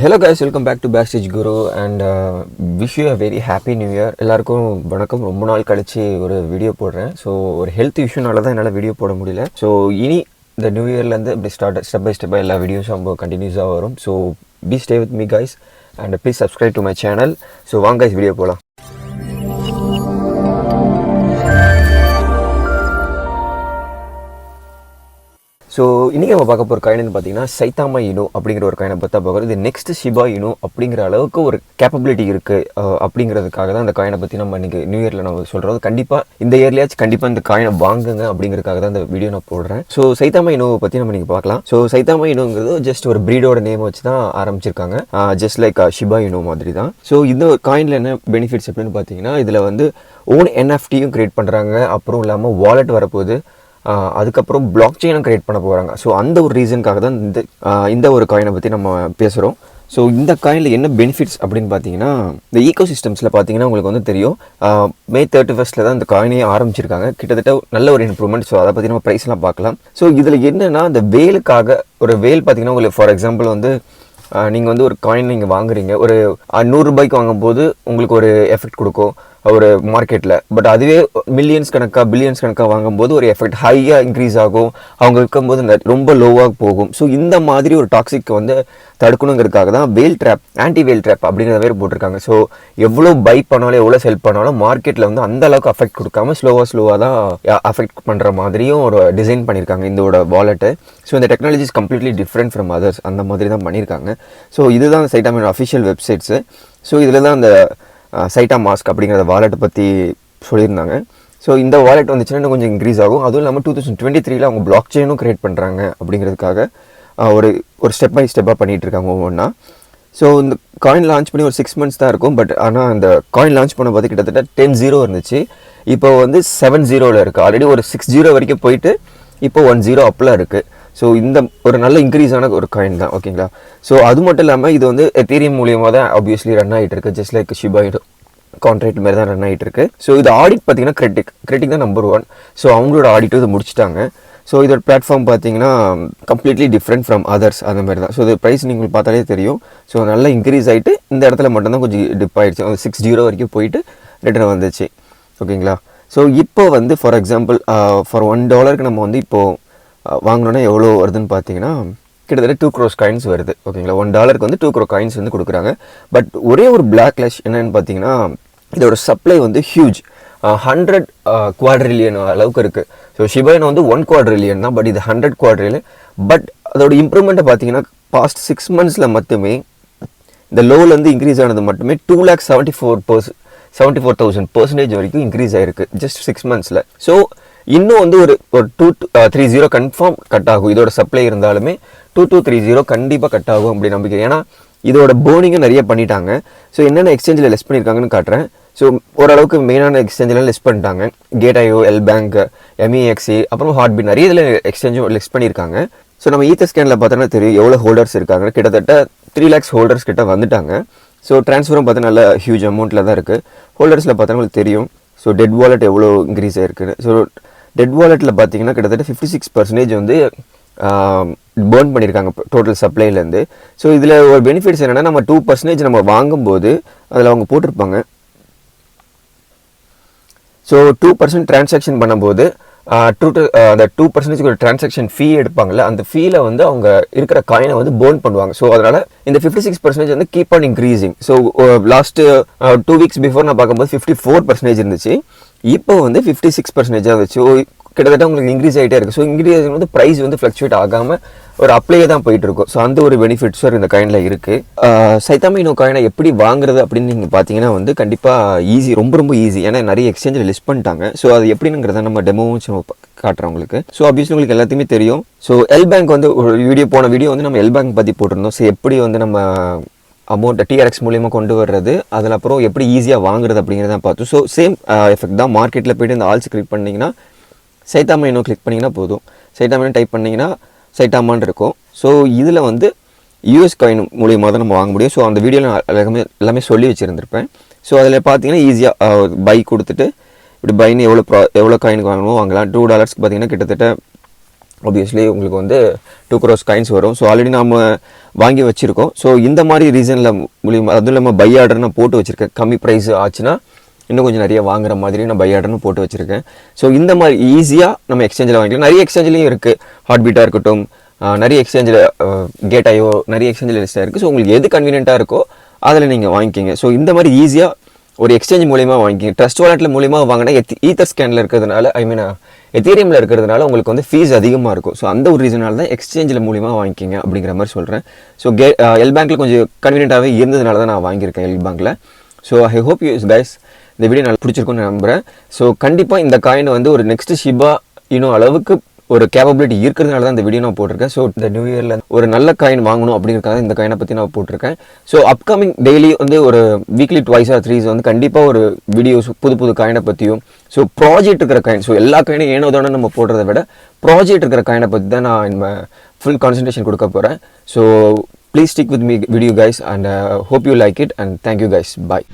Hello guys, welcome back to Backstage Guru and wish you a very happy new year. எல்லாருக்கும் வணக்கம். ரொம்ப நாள் கழிச்சு ஒரு வீடியோ போடுறேன். ஸோ ஒரு ஹெல்த் இஷ்யூனால தான் என்னால் வீடியோ போட முடியல. ஸோ இனி இந்த நியூ இயர்லேருந்து இப்படி ஸ்டெப் பை ஸ்டெப்பாக எல்லா வீடியோஸும் ரொம்ப கண்டினியூஸாக வரும். So B stay with me guys and please subscribe to my channel. So வாங்க guys வீடியோ போகலாம். ஸோ இன்றைக்கி நம்ம பார்க்க போகிற காயின் பார்த்தீங்கன்னா சைத்தாமா இனு அப்படிங்கிற ஒரு காயினை பற்றி பார்க்குறது. இது நெக்ஸ்ட் ஷிபா இனு அப்படிங்கிற அளவுக்கு ஒரு கேப்பபிலிட்டி இருக்குது அப்படிங்கிறதுக்காக தான் அந்த காயினை பற்றி நம்ம இன்றைக்கி நியூ இயரில் நம்ம சொல்கிறது. கண்டிப்பாக இந்த இயர்லேயாச்சும் கண்டிப்பாக இந்த காயினை வாங்குங்க அப்படிங்கிறதுக்காக தான் இந்த வீடியோ நான் போடுறேன். ஸோ சைத்தாமா இனுவை பற்றி நம்ம இன்றைக்கி பார்க்கலாம். ஸோ சைத்தாமா இனுங்கிறது ஜஸ்ட் ஒரு ப்ரீடோட நேம் வச்சு தான் ஆரம்பிச்சிருக்காங்க. ஜஸ்ட் லைக் ஷிபா இனு மாதிரி தான். ஸோ இந்த காயினில் என்ன பெனிஃபிட்ஸ் அப்படின்னு பார்த்தீங்கன்னா இதில் வந்து ஓன் என்எஃப்டியும் கிரியேட் பண்ணுறாங்க. அப்புறம் இல்லாமல் வாலெட் வரப்போகுது. அதுக்கப்புறம் பிளாக் செயினும் கிரியேட் பண்ண போகிறாங்க. ஸோ அந்த ஒரு ரீசனுக்காக தான் இந்த ஒரு காயினை பற்றி நம்ம பேசுகிறோம். ஸோ இந்த காயினில் என்ன பெனிஃபிட்ஸ் அப்படின்னு பார்த்தீங்கன்னா இந்த ஈகோ சிஸ்டம்ஸில் பார்த்தீங்கன்னா உங்களுக்கு வந்து தெரியும் May 31 தான் இந்த காயினே ஆரம்பிச்சிருக்காங்க. கிட்டத்தட்ட நல்ல ஒரு இம்ப்ரூவ்மெண்ட். ஸோ அதை பற்றி நம்ம ப்ரைஸ்லாம் பார்க்கலாம். ஸோ இதில் என்னென்னா இந்த வேலுக்காக ஒரு வேல் பார்த்தீங்கன்னா உங்களுக்கு ஃபார் எக்ஸாம்பிள் வந்து நீங்கள் வந்து ஒரு காயின் நீங்கள் வாங்குறீங்க, ஒரு 100 ரூபாய்க்கு வாங்கும்போது உங்களுக்கு ஒரு எஃபெக்ட் கொடுக்கும் ஒரு மார்க்கெட்டில். பட் அதுவே மில்லியன்ஸ் கணக்காக பில்லியன்ஸ் கணக்காக வாங்கும்போது ஒரு எஃபெக்ட் ஹையாக இன்க்ரீஸ் ஆகும். அவங்க இருக்கும்போது ரொம்ப லோவாக போகும். ஸோ இந்த மாதிரி ஒரு டாக்ஸிக் வந்து தடுக்கணுங்கிறதுக்காக தான் வேல் ட்ராப், ஆன்டி வேல் ட்ராப் அப்படிங்கிற பேர் போட்டிருக்காங்க. ஸோ எவ்வளோ பை பண்ணாலும் எவ்வளோ செல் பண்ணாலும் மார்க்கெட்டில் வந்து அந்த அளவுக்கு அஃபெக்ட் கொடுக்காம ஸ்லோவாக தான் அஃபெக்ட் பண்ணுற மாதிரியும் ஒரு டிசைன் பண்ணியிருக்காங்க இதோட வாலெட்டு. ஸோ இந்த technology is completely different from others. அந்த மாதிரி தான் பண்ணியிருக்காங்க. ஸோ இதுதான் சைட்டாமா அஃபிஷியல் வெப்சைட்ஸு. ஸோ இதில் தான் அந்த சைட்டாமாஸ்க் அப்படிங்கிற வாலெட்டை பற்றி சொல்லியிருந்தாங்க. ஸோ இந்த வாலெட் வந்துச்சுன்னா இன்னும் கொஞ்சம் இன்க்ரீஸ் ஆகும். அதுவும் இல்லாமல் 2023 அவங்க பிளாக் செயினும் கிரியேட் பண்ணுறாங்க அப்படிங்கிறதுக்காக ஒரு ஸ்டெப் பை ஸ்டெப்பாக பண்ணிகிட்டு இருக்காங்க ஒவ்வொன்றா. ஸோ இந்த காயின் லான்ச் பண்ணி ஒரு 6 months தான் இருக்கும். பட் ஆனால் அந்த காயின் லான்ச் பண்ண பார்த்து கிட்டத்தட்ட 10-0 இருந்துச்சு. இப்போ வந்து 7-0 இருக்குது. ஆல்ரெடி ஒரு 6-0 வரைக்கும் போயிட்டு இப்போ 1-0 அப்பில் இருக்குது. ஸோ இந்த ஒரு நல்ல இன்க்ரீஸான ஒரு காயின் தான். ஓகேங்களா. ஸோ அது மட்டும் இல்லாமல் இது வந்து எத்தீரியம் மூலியமாக தான் ஆப்வியஸ்லி ரன் ஆகிட்டு இருக்குது. ஜஸ்ட் லைக் ஷிபா இனு கான்ட்ராக்ட் மாதிரி தான் ரன் ஆகிட்டு இருக்குது. ஸோ இது ஆடிட் பார்த்தீங்கன்னா கிரெடிக் தான் நம்பர் 1. ஸோ அவங்களோட ஆடிட்டும் இது முடிச்சிட்டாங்க. ஸோ இதோட பிளாட்ஃபார்ம் பார்த்தீங்கன்னா கம்ப்ளீட்லி டிஃப்ரெண்ட் ஃப்ரம் அதர்ஸ் அந்த மாதிரி தான். ஸோ இது ப்ரைஸ் நீங்கள் பார்த்தாலே தெரியும். ஸோ நல்லா இன்க்ரீஸ் ஆகிட்டு இந்த இடத்துல மட்டும்தான் கொஞ்சம் டிப் ஆகிடுச்சு. 6-0 வரைக்கும் போயிட்டு ரிட்டர்ன் வந்துச்சு. ஓகேங்களா. ஸோ இப்போ வந்து ஃபார் எக்ஸாம்பிள் ஃபார் $1 நம்ம வந்து இப்போது வாங்கினோன்னா எவ்வளோ வருதுன்னு பார்த்தீங்கன்னா கிட்டத்தட்ட 2 crore காயின்ஸ் வருது. ஓகேங்களா. $1 வந்து 2 crore காயின்ஸ் வந்து கொடுக்குறாங்க. பட் ஒரே ஒரு பிளாக்லெஷ் என்னென்னு பார்த்தீங்கன்னா இதோட சப்ளை வந்து ஹியூஜ் 100 quadrillion அளவுக்கு இருக்குது. ஸோ ஷிபா இனு வந்து 1 quadrillion தான். பட் இது 100 quadrillion. பட் அதோட இம்ப்ரூவ்மெண்ட்டை பார்த்தீங்கன்னா பாஸ்ட் 6 monthsல மட்டுமே இந்த லோலேருந்து இன்க்ரீஸ் ஆனது மட்டுமே 2,74,000% வரைக்கும் இன்க்ரீஸ் ஆகிருக்கு ஜஸ்ட் 6 monthsல. ஸோ இன்னும் வந்து ஒரு 2-3-0 கன்ஃபார்ம் கட் ஆகும். இதோட சப்ளை இருந்தாலுமே 2-3-0 கண்டிப்பாக கட் ஆகும் அப்படி நம்பிக்கை. ஏன்னா இதோட போர்னிங்கும் நிறைய பண்ணிட்டாங்க. ஸோ என்னென்ன எக்ஸ்சேஞ்சில் லெஸ் பண்ணியிருக்காங்கன்னு காட்டுறேன். ஸோ ஓரளவுக்கு மெயினான எக்ஸ்சேஞ்செலாம் லெஸ் பண்ணிட்டாங்க. கேட்.io, எல் பேங்க், MEXC, அப்புறம் ஹார்ட்பீட் நிறைய இதில் எக்ஸ்சேஞ்சும் லெஸ் பண்ணியிருக்காங்க. ஸோ நம்ம ஈத்தர்ஸ்கேனில் பார்த்தோன்னா தெரியும் எவ்வளோ ஹோல்டர்ஸ் இருக்காங்க. கிட்டத்தட்ட 3 lakhs ஹோல்டர்ஸ் கிட்ட வந்துட்டாங்க. ஸோ ட்ரான்ஸ்ஃபரும் பார்த்தா நல்ல ஹியூஜ் அமௌண்ட்டில் தான் இருக்குது. ஹோல்டர்ஸில் பார்த்தா உங்களுக்கு தெரியும். ஸோ டெட் வாலெட் எவ்வளோ இன்க்ரீஸ் ஆகிருக்குன்னு. ஸோ டெட் வாலெட்டில் பார்த்தீங்கன்னா கிட்டத்தட்ட 56% வந்து பேர்ன் பண்ணியிருக்காங்க டோட்டல் சப்ளைலேருந்து. ஸோ இதில் ஒரு பெனிஃபிட்ஸ் என்னென்னா நம்ம 2% நம்ம வாங்கும்போது அதில் அவங்க போட்டிருப்பாங்க. ஸோ 2% டிரான்சாக்ஷன் பண்ணும்போது அந்த 2% ஒரு டிரான்சாக்ஷன் ஃபீ எடுப்பாங்கள்ல, அந்த ஃபீல வந்து அவங்க இருக்கிற காயினை வந்து பேர்ன் பண்ணுவாங்க. ஸோ அதனால் இந்த 56% வந்து keep on increasing. So last 2 weeks before நான் பார்க்கும்போது 54% இருந்துச்சு. இப்போ வந்து 56% ஆகுது. கிட்டத்தட்ட உங்களுக்கு இன்க்ரீஸ் ஆகிட்டே இருக்குது. ஸோ இன்க்ரீஸ் வந்து ப்ரைஸ் வந்து ஃப்ளக்சுவேட் ஆகாமல் ஒரு அப்ளையே தான் போயிட்டு இருக்கும். ஸோ அந்த ஒரு பெனிஃபிட்ஸும் இந்த காயினில் இருக்குது. சைத்தாமா இனு காயினை எப்படி வாங்குறது அப்படின்னு நீங்கள் பார்த்தீங்கன்னா வந்து கண்டிப்பாக ஈஸி, ரொம்ப ஈஸி. ஏன்னா நிறைய எக்ஸ்சேஞ்சில் லிஸ்ட் பண்ணிட்டாங்க. ஸோ அது எப்படிங்கிறத நம்ம டெமோவும் காட்டுறோம் உங்களுக்கு. ஸோ ஆப்வியஸ்லி உங்களுக்கு எல்லாத்தையுமே தெரியும். ஸோ எல் பேங்க் வந்து ஒரு போன வீடியோ வந்து நம்ம எல் பேங்க் பற்றி போட்டிருந்தோம். ஸோ எப்படி வந்து நம்ம அமௌண்ட்டை TRX மூலியமாக கொண்டு வர்றது, அதில் அப்புறம் எப்படி ஈஸியாக வாங்குறது அப்படிங்கிறத பார்த்தோம். ஸோ சேம் எஃபெக்ட் தான். மார்க்கெட்டில் போய்ட்டு இந்த ஆல்ஸ் கிளிக் பண்ணிங்கன்னா சைத்தாமா இனு கிளிக் பண்ணிங்கன்னா போதும். சைத்தாமா இனு டைப் பண்ணிங்கன்னா சைட்டாமான்னு இருக்கும். ஸோ இதில் வந்து US காயின் மூலியமாக தான் நம்ம வாங்க முடியும். ஸோ அந்த வீடியோவில் எல்லாமே சொல்லி வச்சுருந்துருப்பேன். ஸோ அதில் பார்த்தீங்கன்னா ஈஸியாக பை கொடுத்துட்டு இப்படி பைன்னு எவ்வளோ காயினுக்கு வாங்கணும் வாங்கலாம். $2 பார்த்தீங்கன்னா கிட்டத்தட்ட ஆப்வியஸ்லி உங்களுக்கு வந்து 2 crores காயின்ஸ் வரும். ஸோ ஆல்ரெடி நாம் வாங்கி வச்சுருக்கோம். ஸோ இந்த மாதிரி ரீசனில் மூலியமாக அதுவும் இல்லாமல் பை ஆர்டர் நான் போட்டு வச்சுருக்கேன். கம்மி ப்ரைஸ் ஆச்சுன்னா இன்னும் கொஞ்சம் நிறைய வாங்குற மாதிரி நான் பை ஆர்டர்னு போட்டு வச்சுருக்கேன். ஸோ இந்த மாதிரி ஈஸியாக நம்ம எக்ஸ்சேஞ்சில் வாங்கிக்கலாம். நிறைய எக்ஸ்சேஞ்சிலையும் இருக்குது, ஹார்ட் பீட்டாக இருக்கட்டும், நிறைய எக்ஸ்சேஞ்சில் கேட்.io நிறைய எக்ஸ்சேஞ்சில் லிஸ்ட்டாக இருக்குது. ஸோ உங்களுக்கு எது கன்வீனியண்ட்டாக இருக்கோ அதில் நீங்கள் வாங்கிக்கிங்க. ஸோ இந்த மாதிரி ஈஸியாக ஒரு எக்ஸ்சேஞ்ச் மூலியமாக வாங்கிக்கிங்க. ட்ரஸ்ட் வாலெட்டில் மூலியமாக வாங்கினா ஈத்தர் ஸ்கேனில் இருக்கிறதுனால எத்தீரியமில் இருக்கிறதுனால உங்களுக்கு வந்து ஃபீஸ் அதிகமாக இருக்கும். ஸோ அந்த ஒரு ரீசனால தான் எக்ஸ்சேஞ்சில் மூலியமாக வாங்கிக்கிங்க அப்படிங்கிற மாதிரி சொல்கிறேன். ஸோ எல் பேங்க்கில் கொஞ்சம் கன்வீனியண்ட்டாகவே இருந்ததுனால தான் நான் வாங்கியிருக்கேன் எல் பேங்க்கில். So I hope you guys இந்த வீடியோ நல்லா பிடிச்சிருக்குன்னு நம்புகிறேன். ஸோ கண்டிப்பாக இந்த காயின் வந்து ஒரு நெக்ஸ்ட் ஷிபா இனு அளவுக்கு ஒரு கேப்பபிலிட்டி இருக்கிறதுனால தான் இந்த வீடியோ நான் போட்டிருக்கேன். ஸோ இந்த நியூ இயரில் ஒரு நல்ல காயின் வாங்கணும் அப்படிங்கிறதுக்காக இந்த காயினை பற்றி நான் போட்டிருக்கேன். ஸோ அப்கமிங் டெய்லி வந்து ஒரு வீக்லி 2 or 3 வந்து கண்டிப்பாக ஒரு வீடியோஸ் புது காயினை பற்றியும், ஸோ ப்ராஜெக்ட் இருக்கிற காயின், ஸோ எல்லா காயினும் ஏனோ தானே நம்ம போடுறத விட ப்ராஜெக்ட் இருக்கிற காயினை பற்றி தான் நான் ஃபுல் கான்சன்ட்ரேஷன் கொடுக்க போகிறேன். So please stick with me video guys and hope you like it and thank you guys. Bye.